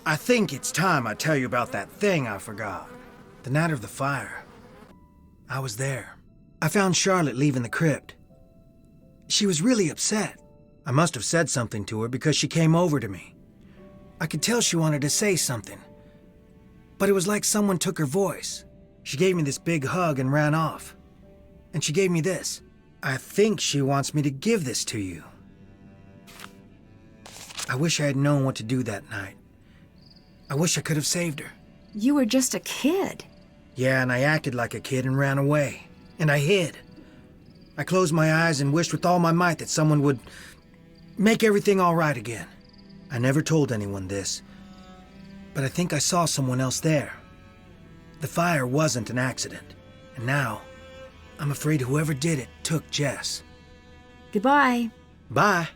I think it's time I tell you about that thing I forgot. The night of the fire. I was there. I found Charlotte leaving the crypt. She was really upset. I must have said something to her because she came over to me. I could tell she wanted to say something, but it was like someone took her voice. She gave me this big hug and ran off. And she gave me this. I think she wants me to give this to you. I wish I had known what to do that night. I wish I could have saved her. You were just a kid. Yeah, and I acted like a kid and ran away. And I hid. I closed my eyes and wished with all my might that someone would make everything all right again. I never told anyone this, but I think I saw someone else there. The fire wasn't an accident, and now I'm afraid whoever did it took Jess. Goodbye. Bye.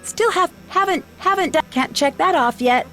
Still haven't done. Can't check that off yet.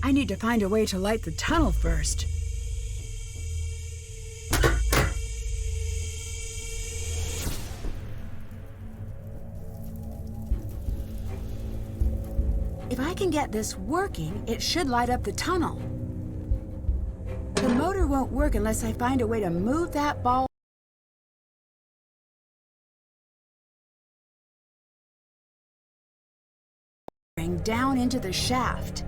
I need to find a way to light the tunnel first. If I can get this working, it should light up the tunnel. The motor won't work unless I find a way to move that ball down into the shaft.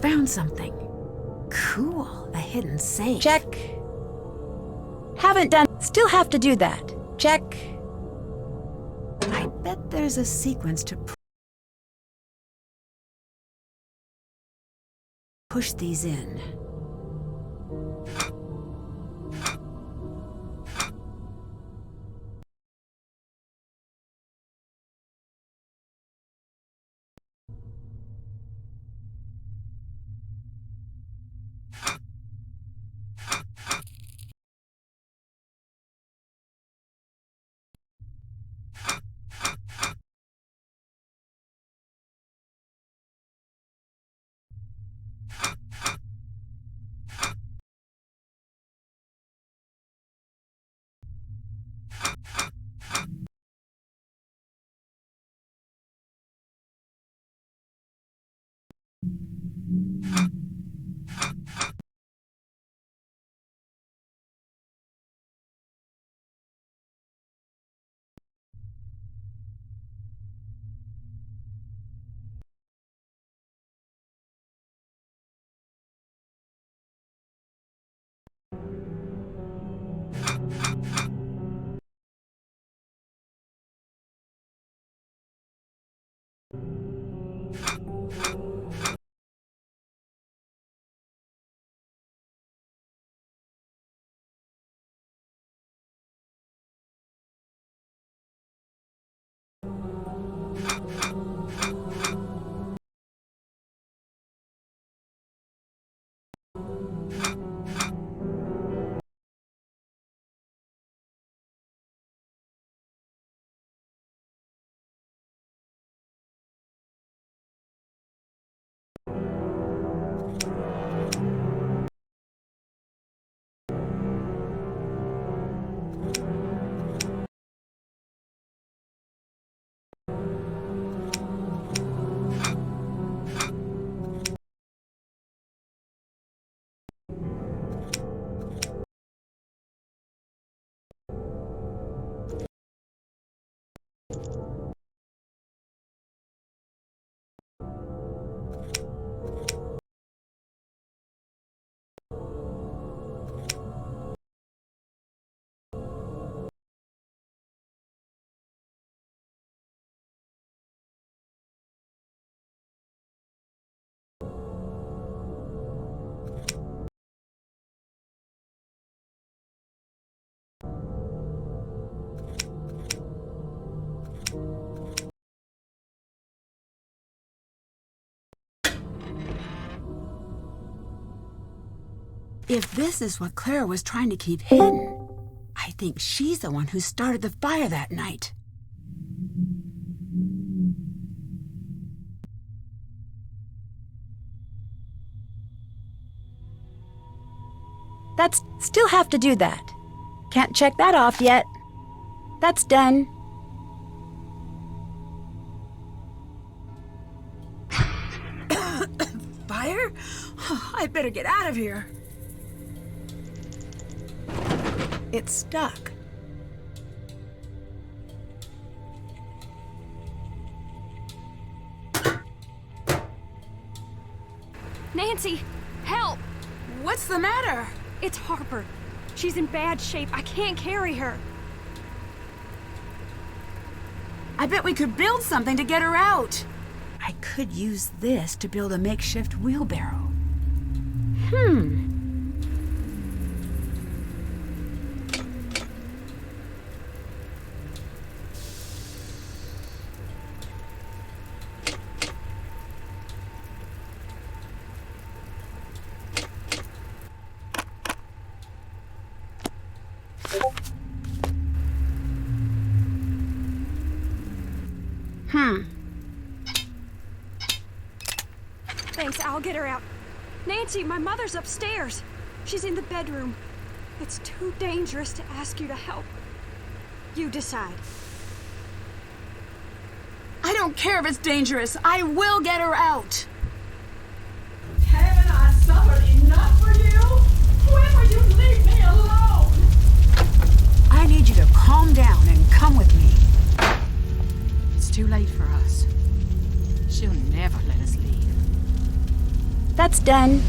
Found something. Cool, a hidden safe. Check. Haven't done. Still have to do that. Check. I bet there's a sequence to push these in. If this is what Clara was trying to keep hidden, I think she's the one who started the fire that night. That's still have to do that. Can't check that off yet. That's done. Fire? I better get out of here. It's stuck. Nancy, help! What's the matter? It's Harper. She's in bad shape. I can't carry her. I bet we could build something to get her out. I could use this to build a makeshift wheelbarrow. Thanks, I'll get her out. Nancy, my mother's upstairs. She's in the bedroom. It's too dangerous to ask you to help. You decide. I don't care if it's dangerous. I will get her out. Haven't I suffered enough for you? When will you leave me alone? I need you to calm down and come with me. It's too late for us. She'll never let us leave. That's done.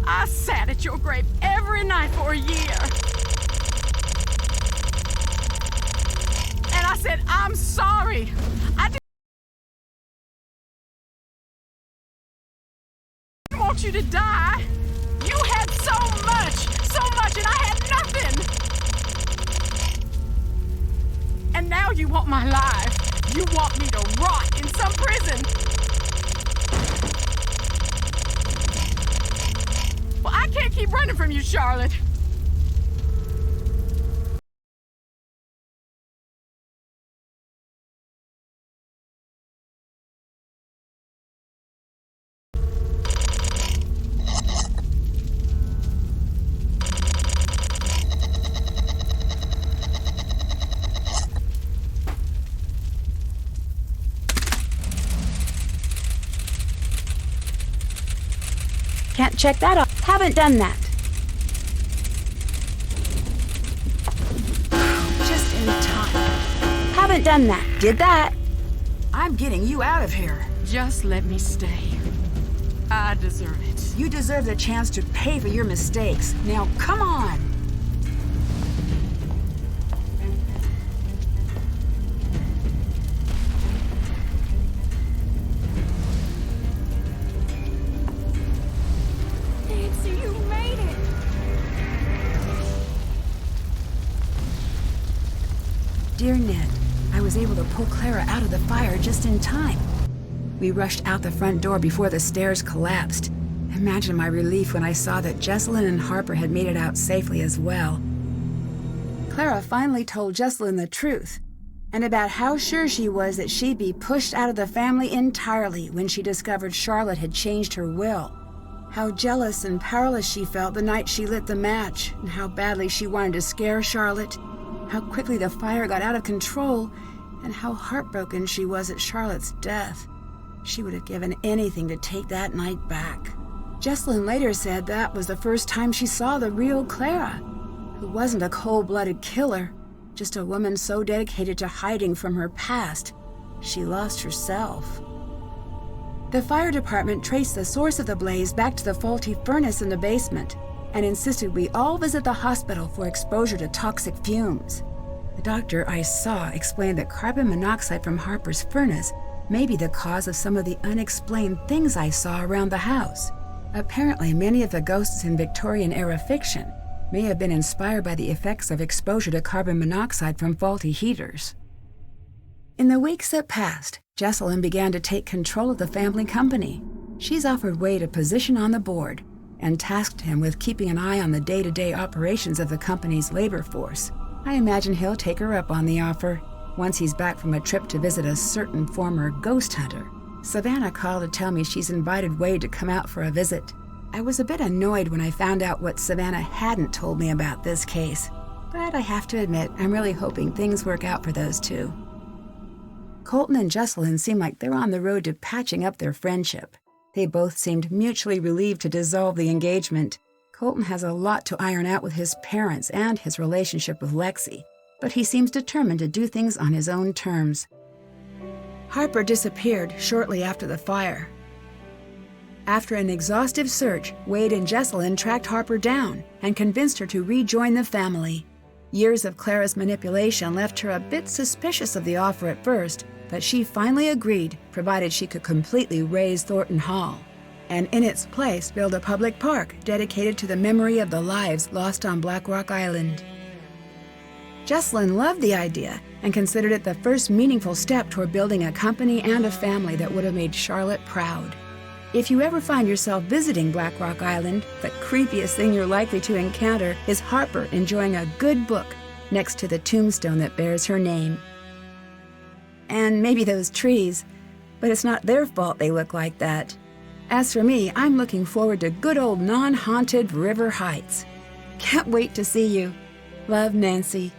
I sat at your grave every night for a year. And I said, I'm sorry. I didn't want you to die. You had so much, and I had nothing. And now you want my life. You want me to rot in some prison. Well, I can't keep running from you, Charlotte. Can't check that off. Haven't done that. Just in time. Haven't done that. Did that. I'm getting you out of here. Just let me stay. I deserve it. You deserve the chance to pay for your mistakes. Now, come on. Nancy, you made it! Dear Ned, I was able to pull Clara out of the fire just in time. We rushed out the front door before the stairs collapsed. Imagine my relief when I saw that Jessalyn and Harper had made it out safely as well. Clara finally told Jessalyn the truth, and about how sure she was that she'd be pushed out of the family entirely when she discovered Charlotte had changed her will. How jealous and powerless she felt the night she lit the match, and how badly she wanted to scare Charlotte, how quickly the fire got out of control, and how heartbroken she was at Charlotte's death. She would have given anything to take that night back. Jessalyn later said that was the first time she saw the real Clara, who wasn't a cold-blooded killer, just a woman so dedicated to hiding from her past, she lost herself. The fire department traced the source of the blaze back to the faulty furnace in the basement and insisted we all visit the hospital for exposure to toxic fumes. The doctor I saw explained that carbon monoxide from Harper's furnace may be the cause of some of the unexplained things I saw around the house. Apparently, many of the ghosts in Victorian-era fiction may have been inspired by the effects of exposure to carbon monoxide from faulty heaters. In the weeks that passed, Jessalyn began to take control of the family company. She's offered Wade a position on the board and tasked him with keeping an eye on the day-to-day operations of the company's labor force. I imagine he'll take her up on the offer once he's back from a trip to visit a certain former ghost hunter. Savannah called to tell me she's invited Wade to come out for a visit. I was a bit annoyed when I found out what Savannah hadn't told me about this case, but I have to admit I'm really hoping things work out for those two. Colton and Jessalyn seem like they're on the road to patching up their friendship. They both seemed mutually relieved to dissolve the engagement. Colton has a lot to iron out with his parents and his relationship with Lexi, but he seems determined to do things on his own terms. Harper disappeared shortly after the fire. After an exhaustive search, Wade and Jessalyn tracked Harper down and convinced her to rejoin the family. Years of Clara's manipulation left her a bit suspicious of the offer at first, but she finally agreed, provided she could completely raze Thorton Hall, and in its place build a public park dedicated to the memory of the lives lost on Black Rock Island. Jessalyn loved the idea and considered it the first meaningful step toward building a company and a family that would have made Charlotte proud. If you ever find yourself visiting Black Rock Island, the creepiest thing you're likely to encounter is Harper enjoying a good book next to the tombstone that bears her name. And maybe those trees, but it's not their fault they look like that. As for me, I'm looking forward to good old non-haunted River Heights. Can't wait to see you. Love, Nancy.